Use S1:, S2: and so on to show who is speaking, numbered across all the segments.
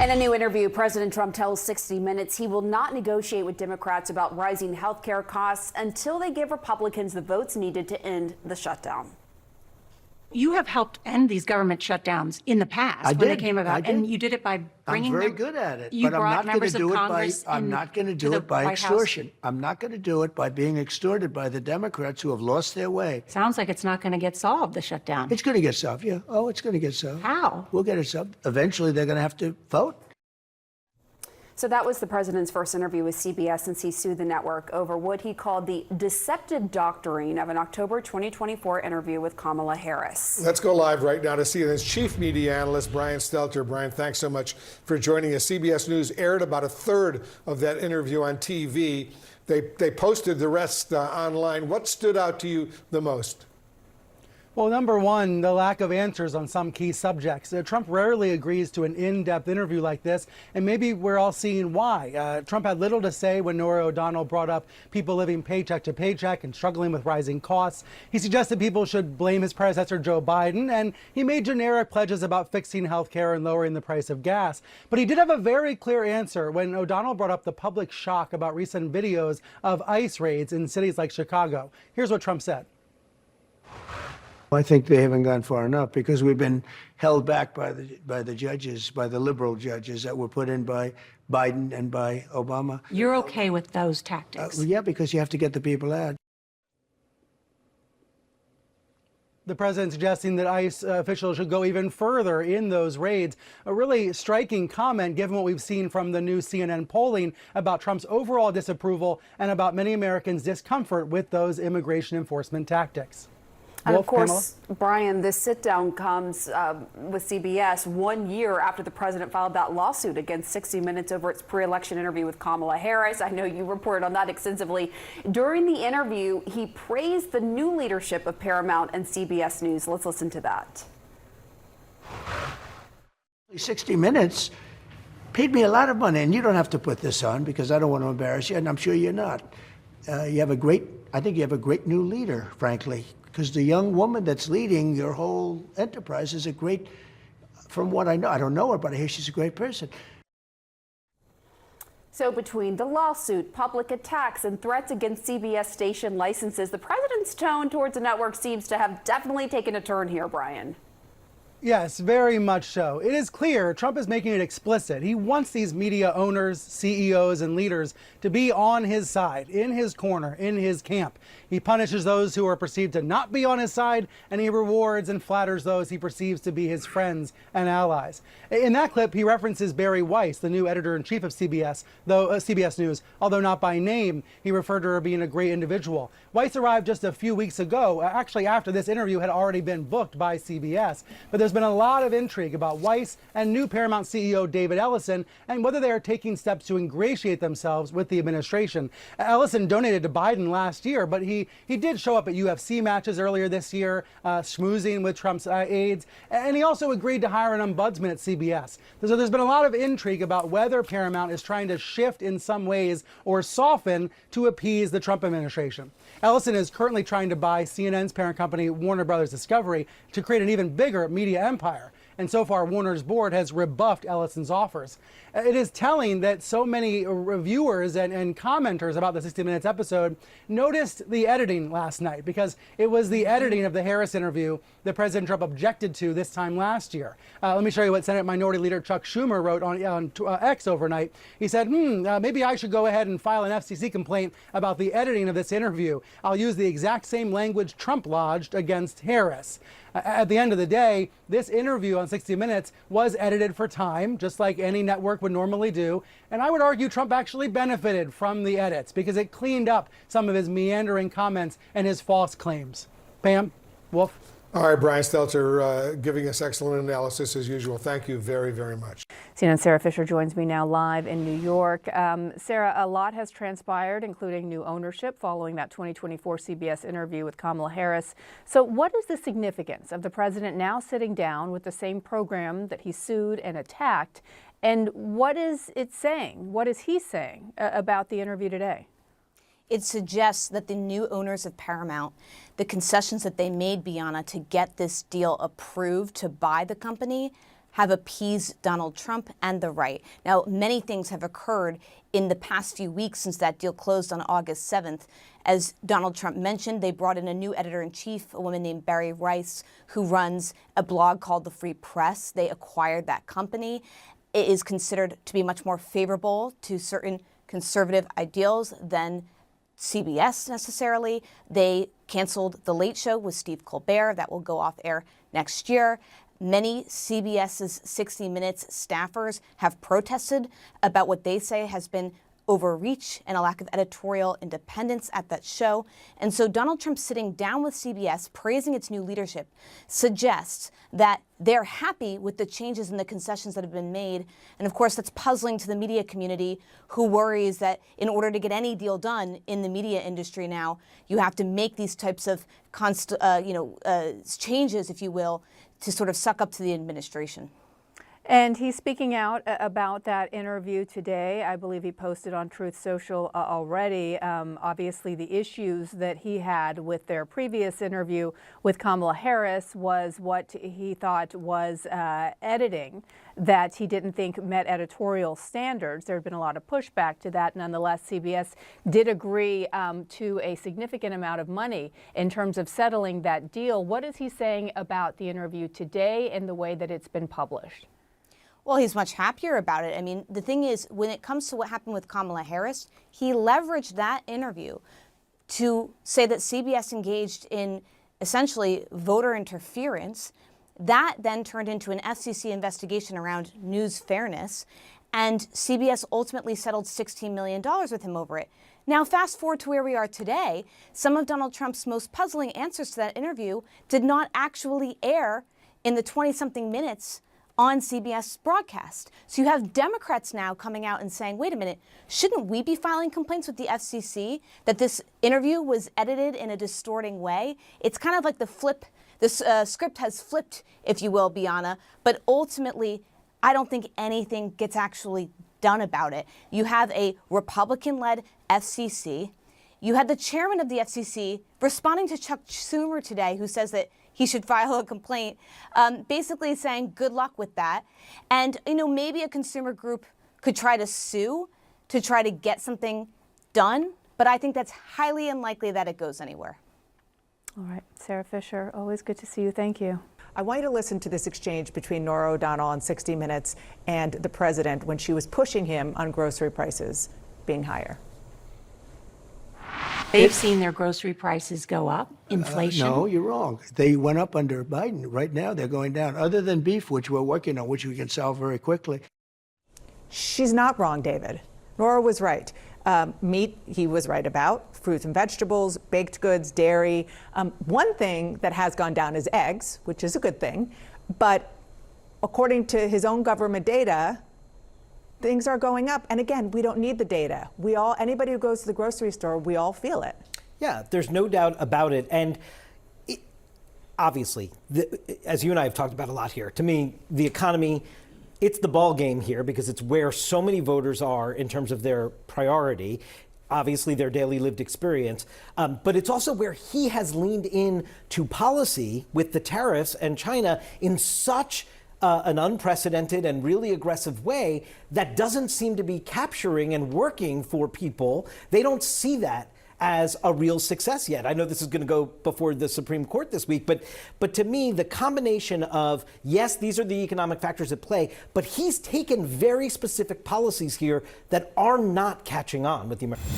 S1: In a new interview, President Trump tells 60 Minutes he will not negotiate with Democrats about rising health care costs until they give Republicans the votes needed to end the shutdown.
S2: You have helped end these government shutdowns in the past when they came about, and you did it by bringing
S3: I'm very
S2: them.
S3: good at it,
S2: You
S3: but I'm
S2: brought
S3: not going to
S2: members of
S3: do it by.
S2: Congress
S3: I'm not going to do it by extortion. I'm not going to do it by being extorted by the Democrats who have lost their way.
S2: Sounds like it's not going to get solved, the shutdown.
S3: It's going to get solved. Yeah. Oh, it's going to get solved.
S2: How?
S3: We'll get it solved. Eventually, they're going to have to vote.
S1: So that was the president's first interview with CBS since he sued the network over what he called the deceptive doctoring of an October 2024 interview with Kamala Harris.
S4: Let's go live right now to CNN's chief media analyst, Brian Stelter. Brian, thanks so much for joining us. CBS News aired about a third of that interview on TV. They posted the rest online. What stood out to you the most?
S5: Well, number one, the lack of answers on some key subjects. Trump rarely agrees to an in-depth interview like this, and maybe we're all seeing why. Trump had little to say when Norah O'Donnell brought up people living paycheck to paycheck and struggling with rising costs. He suggested people should blame his predecessor, Joe Biden, and he made generic pledges about fixing health care and lowering the price of gas. But he did have a very clear answer when O'Donnell brought up the public shock about recent videos of ICE raids in cities like Chicago. Here's what Trump said.
S3: I think they haven't gone far enough because we've been held back by the judges, by the liberal judges that were put in by Biden and by Obama.
S2: You're okay with those tactics?
S3: Yeah, because you have to get the people out.
S5: The president suggesting that ICE officials should go even further in those raids. A really striking comment given what we've seen from the new CNN polling about Trump's overall disapproval and about many Americans' discomfort with those immigration enforcement tactics.
S1: And of course, Brian, this sit-down comes with CBS 1 year after the president filed that lawsuit against 60 Minutes over its pre-election interview with Kamala Harris. I know you reported on that extensively. During the interview, he praised the new leadership of Paramount and CBS News. Let's listen to that.
S3: 60 Minutes paid me a lot of money, and you don't have to put this on because I don't want to embarrass you, and I'm sure you're not. I think you have a great new leader, frankly. Because the young woman that's leading your whole enterprise is a great, from what I know, I don't know her, but I hear she's a great person.
S1: So between the lawsuit, public attacks, and threats against CBS station licenses, the president's tone towards the network seems to have definitely taken a turn here, Brian.
S5: Yes, very much so. It is clear Trump is making it explicit. He wants these media owners, CEOs, and leaders to be on his side, in his corner, in his camp. He punishes those who are perceived to not be on his side, and he rewards and flatters those he perceives to be his friends and allies. In that clip, he references Barry Weiss, the new editor-in-chief of CBS, CBS News, although not by name. He referred to her being a great individual. Weiss arrived just a few weeks ago, actually after this interview had already been booked by CBS. But there's been a lot of intrigue about Weiss and new Paramount CEO David Ellison and whether they are taking steps to ingratiate themselves with the administration. Ellison donated to Biden last year, but he did show up at UFC matches earlier this year, schmoozing with Trump's aides, and he also agreed to hire an ombudsman at CBS. So there's been a lot of intrigue about whether Paramount is trying to shift in some ways or soften to appease the Trump administration. Ellison is currently trying to buy CNN's parent company, Warner Brothers Discovery, to create an even bigger media empire. And so far, Warner's board has rebuffed Ellison's offers. It is telling that so many reviewers and commenters about the 60 Minutes episode noticed the editing last night, because it was the editing of the Harris interview that President Trump objected to this time last year. Let me show you what Senate Minority Leader Chuck Schumer wrote on X overnight. He said, maybe I should go ahead and file an FCC complaint about the editing of this interview. I'll use the exact same language Trump lodged against Harris. At the end of the day, this interview on 60 Minutes was edited for time, just like any network would normally do. And I would argue Trump actually benefited from the edits because it cleaned up some of his meandering comments and his false claims. Pam, Wolf.
S4: All right, Brian Stelter, giving us excellent analysis as usual. Thank you very, very much.
S1: CNN's Sarah Fisher joins me now live in New York. Sarah, a lot has transpired, including new ownership following that 2024 CBS interview with Kamala Harris. So what is the significance of the president now sitting down with the same program that he sued and attacked? And what is it saying? What is he saying about the interview today?
S6: It suggests that the new owners of Paramount, the concessions that they made, Bianna, to get this deal approved to buy the company have appeased Donald Trump and the right. Now, many things have occurred in the past few weeks since that deal closed on August 7th. As Donald Trump mentioned, they brought in a new editor-in-chief, a woman named Barry Rice, who runs a blog called The Free Press. They acquired that company. It is considered to be much more favorable to certain conservative ideals than CBS necessarily. They canceled The Late Show with Steve Colbert. That will go off air next year. Many CBS's 60 Minutes staffers have protested about what they say has been overreach and a lack of editorial independence at that show. And so Donald Trump sitting down with CBS, praising its new leadership, suggests that they're happy with the changes and the concessions that have been made. And of course, that's puzzling to the media community, who worries that in order to get any deal done in the media industry now, you have to make these types of changes, if you will, to sort of suck up to the administration.
S1: And he's speaking out about that interview today. I believe he posted on Truth Social already. Obviously, the issues that he had with their previous interview with Kamala Harris was what he thought was editing that he didn't think met editorial standards. There had been a lot of pushback to that. Nonetheless, CBS did agree to a significant amount of money in terms of settling that deal. What is he saying about the interview today and the way that it's been published?
S6: Well, he's much happier about it. I mean, the thing is, when it comes to what happened with Kamala Harris, he leveraged that interview to say that CBS engaged in essentially voter interference. That then turned into an FCC investigation around news fairness, and CBS ultimately settled $16 million with him over it. Now, fast forward to where we are today, some of Donald Trump's most puzzling answers to that interview did not actually air in the 20-something minutes on CBS broadcast. So you have Democrats now coming out and saying, wait a minute, shouldn't we be filing complaints with the FCC that this interview was edited in a distorting way? It's kind of like this script has flipped, if you will, Bianna, but ultimately, I don't think anything gets actually done about it. You have a Republican-led FCC. You had the chairman of the FCC responding to Chuck Schumer today, who says that he should file a complaint, basically saying good luck with that. And, maybe a consumer group could try to sue to try to get something done, but I think that's highly unlikely that it goes anywhere.
S1: All right, Sarah Fisher, always good to see you. Thank you.
S7: I want you to listen to this exchange between Norah O'Donnell on 60 Minutes and the president when she was pushing him on grocery prices being higher.
S2: They've seen their grocery prices go up, inflation.
S3: No, you're wrong. They went up under Biden. Right now, they're going down. Other than beef, which we're working on, which we can solve very quickly.
S7: She's not wrong, David. Norah was right. Meat, he was right about. Fruits and vegetables, baked goods, dairy. One thing that has gone down is eggs, which is a good thing. But according to his own government data, things are going up. And again, we don't need the data. Anybody who goes to the grocery store, we all feel it.
S8: Yeah, there's no doubt about it. And obviously, as you and I have talked about a lot here, to me, the economy, it's the ball game here because it's where so many voters are in terms of their priority, obviously their daily lived experience. But it's also where he has leaned in to policy with the tariffs and China in such an unprecedented and really aggressive way that doesn't seem to be capturing and working for people. They don't see that as a real success yet. I know this is going to go before the Supreme Court this week, but to me, the combination of, yes, these are the economic factors at play, but he's taken very specific policies here that are not catching on with the American.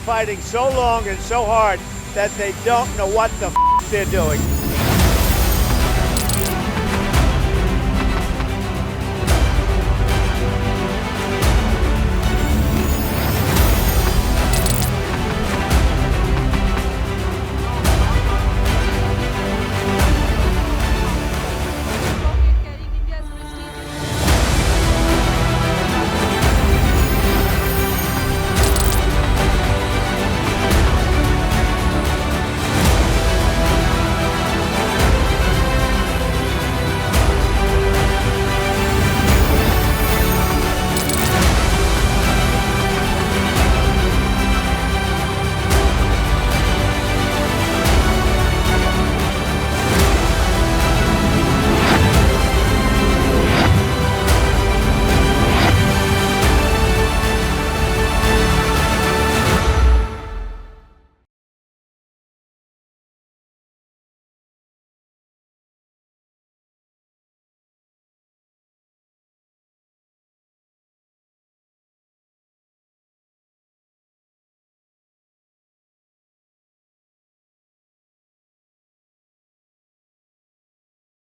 S9: Fighting so long and so hard that they don't know what the they're doing.